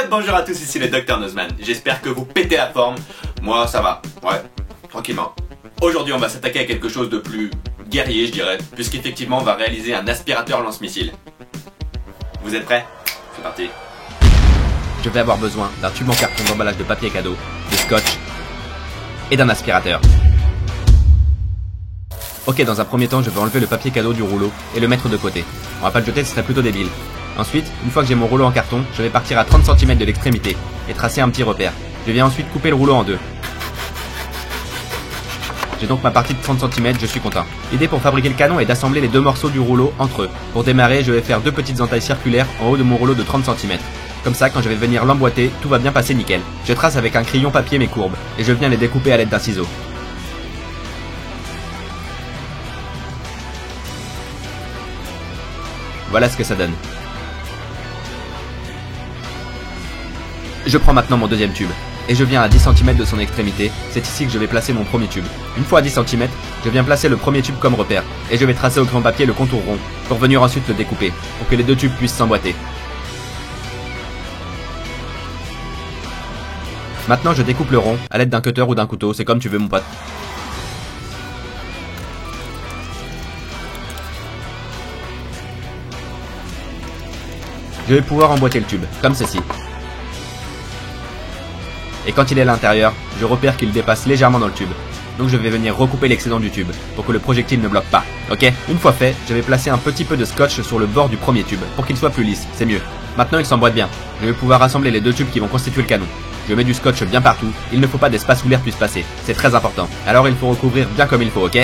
Bonjour à tous, ici le Dr Nozman. J'espère que vous pétez la forme. Moi ça va, ouais, tranquillement. Aujourd'hui on va s'attaquer à quelque chose de plus guerrier je dirais, puisqu'effectivement on va réaliser un aspirateur lance-missile. Vous êtes prêts? C'est parti. Je vais avoir besoin d'un tube en carton d'emballage de papier cadeau, de scotch et d'un aspirateur. Ok, dans un premier temps je vais enlever le papier cadeau du rouleau et le mettre de côté. On va pas le jeter, ce serait plutôt débile. Ensuite, une fois que j'ai mon rouleau en carton, je vais partir à 30 cm de l'extrémité et tracer un petit repère. Je viens ensuite couper le rouleau en deux. J'ai donc ma partie de 30 cm, je suis content. L'idée pour fabriquer le canon est d'assembler les deux morceaux du rouleau entre eux. Pour démarrer, je vais faire deux petites entailles circulaires en haut de mon rouleau de 30 cm. Comme ça, quand je vais venir l'emboîter, tout va bien passer nickel. Je trace avec un crayon papier mes courbes et je viens les découper à l'aide d'un ciseau. Voilà ce que ça donne. Je prends maintenant mon deuxième tube, et je viens à 10 cm de son extrémité, c'est ici que je vais placer mon premier tube. Une fois à 10 cm, je viens placer le premier tube comme repère, et je vais tracer au crayon papier le contour rond, pour venir ensuite le découper, pour que les deux tubes puissent s'emboîter. Maintenant je découpe le rond, à l'aide d'un cutter ou d'un couteau, c'est comme tu veux mon pote. Je vais pouvoir emboîter le tube, comme ceci. Et quand il est à l'intérieur, je repère qu'il dépasse légèrement dans le tube. Donc je vais venir recouper l'excédent du tube, pour que le projectile ne bloque pas, ok? Une fois fait, je vais placer un petit peu de scotch sur le bord du premier tube, pour qu'il soit plus lisse, c'est mieux. Maintenant il s'emboîte bien. Je vais pouvoir assembler les deux tubes qui vont constituer le canon. Je mets du scotch bien partout, il ne faut pas d'espace où l'air puisse passer, c'est très important. Alors il faut recouvrir bien comme il faut, ok?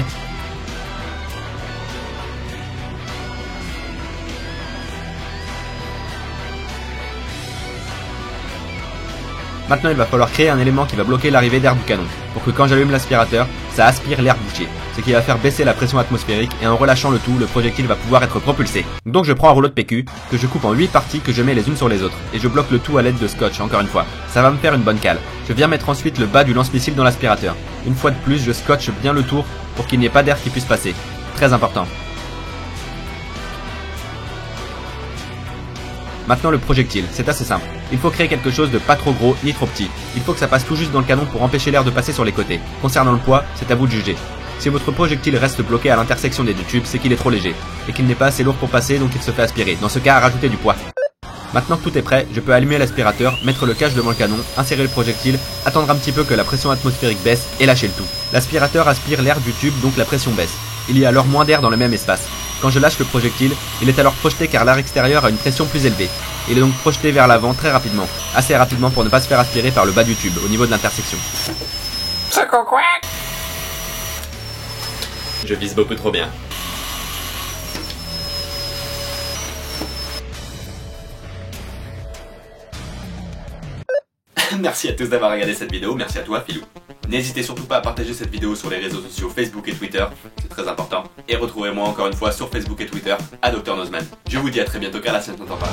Maintenant il va falloir créer un élément qui va bloquer l'arrivée d'air du canon, pour que quand j'allume l'aspirateur, ça aspire l'air bouché, ce qui va faire baisser la pression atmosphérique et en relâchant le tout, le projectile va pouvoir être propulsé. Donc je prends un rouleau de PQ, que je coupe en 8 parties que je mets les unes sur les autres, et je bloque le tout à l'aide de scotch encore une fois. Ça va me faire une bonne cale. Je viens mettre ensuite le bas du lance-missile dans l'aspirateur. Une fois de plus, je scotche bien le tour pour qu'il n'y ait pas d'air qui puisse passer. Très important. Maintenant le projectile, c'est assez simple. Il faut créer quelque chose de pas trop gros ni trop petit. Il faut que ça passe tout juste dans le canon pour empêcher l'air de passer sur les côtés. Concernant le poids, c'est à vous de juger. Si votre projectile reste bloqué à l'intersection des deux tubes, c'est qu'il est trop léger, et qu'il n'est pas assez lourd pour passer, donc il se fait aspirer. Dans ce cas, rajoutez du poids. Maintenant que tout est prêt, je peux allumer l'aspirateur, mettre le cache devant le canon, insérer le projectile, attendre un petit peu que la pression atmosphérique baisse et lâcher le tout. L'aspirateur aspire l'air du tube, donc la pression baisse. Il y a alors moins d'air dans le même espace. Quand je lâche le projectile, il est alors projeté car l'air extérieur a une pression plus élevée. Il est donc projeté vers l'avant très rapidement, assez rapidement pour ne pas se faire aspirer par le bas du tube, au niveau de l'intersection. Je vise beaucoup trop bien. Merci à tous d'avoir regardé cette vidéo, merci à toi Philou. N'hésitez surtout pas à partager cette vidéo sur les réseaux sociaux Facebook et Twitter, c'est très important. Et retrouvez-moi encore une fois sur Facebook et Twitter à Dr Nozman. Je vous dis à très bientôt car la science n'entend pas.